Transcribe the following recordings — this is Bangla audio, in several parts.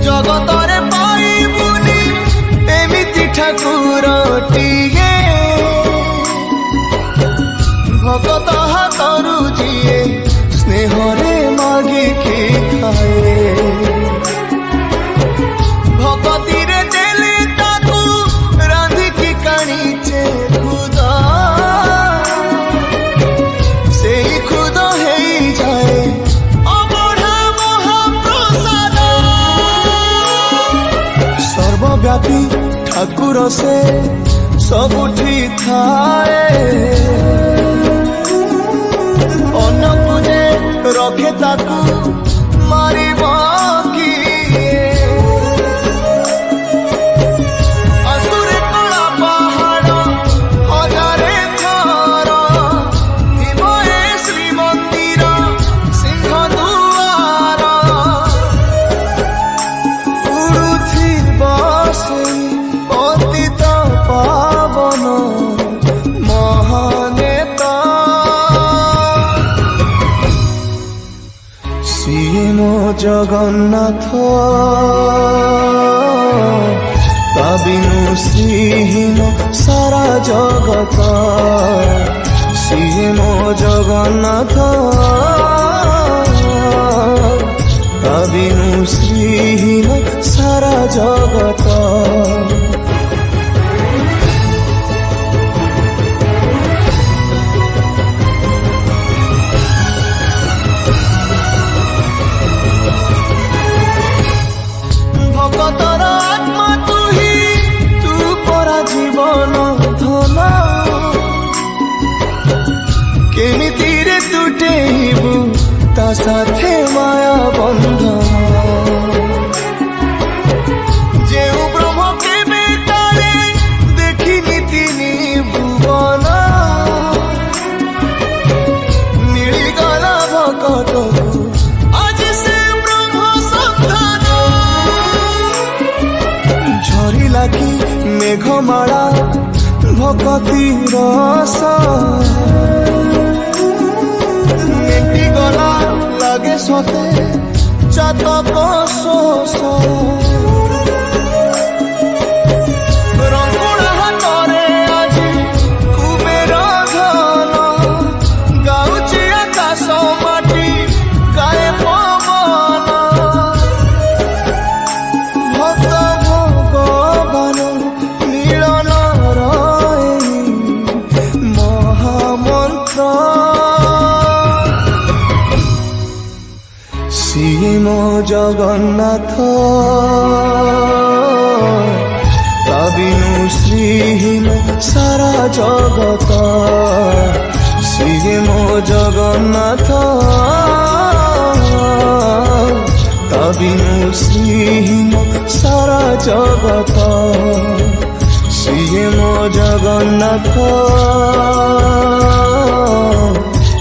ଜଗତରେ ପାଇବୁନି ଏମିତି ଠାକୁରଟିଏ, ଭଗତ ହାତରୁ ଯିଏ ସ୍ନେହରେ ମାଗିକି ଖାଏ। ଭଗତିରେ ଦେଲେ ତାକୁ ରାନ୍ଧିକି କାଣିଛେ ଖୁଦ, ସେଇ ଖୁଦ ହେଇଯାଏ ଅବଢା ମହାପ୍ରସାଦ। ସର୍ବବ୍ୟାପୀ ଠାକୁର ସେ ସବୁଠି ଥାଏ, ଅନ୍ୟକୁ ଯେ ରଖେ ତାକୁ ମାରିବ କିଏ? ଆସୁରେ କଳା ପାହାଡ଼ ହଜାରେ ଥର ଥିବ ଏ ଶ୍ରୀମନ୍ଦିର ସିଂହ ଦୁଆର, ଉଡୁଥିବ ସେଇ ପତିତ ପାବନ ମହାନେତା। ସିଏ ମୋ ଜଗନ୍ନାଥ, ତା ବିନୁ ଶ୍ରୀହୀନ ସାରା ଜଗତ। ସିଏ ମୋ ଜଗନ୍ନାଥ, ତା ବିନୁ ଶ୍ରୀହୀନ ସାରା ଜଗତ। ভগতর আত্মা তুহি, তু পরা জীবন ধন। কেমিতিরে তুটেইবু তা সাথে মায়া বন্ধন। যেউ ব্রহ্ম কেবে তারে দেখিনি তিনি ভুবন, মিলিগলা ভকতকু আজি সে ব্রহ্ম সন্ধান। ঝরিলা কি মেঘমালা ভকতি রস, মেটি গলা লাগে সতে চাতক শোষ। রঙ্গুড়া হাতরে আজি কুবের ধন, গাউছি আকাশ মাটি গায়ে পবন। ভক্ত ভগবান মিলন রয়ে মহামন্ত্র। সিয়ে মো জগন্নাথ, তা বিনু শ্রীহীন সারা জগত। সিয়ে মো জগন্নাথ, তা বিনু শ্রীহীন সারা জগত। সিয়ে মো জগন্নাথ,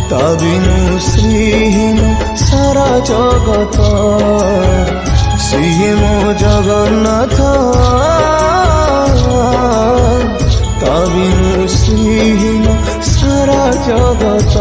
তা বিনু শ্রীহীন সারা জগত। সিয়ে মো জগন্নাথ, তা বিনু শ্রীহীন সারা জগত।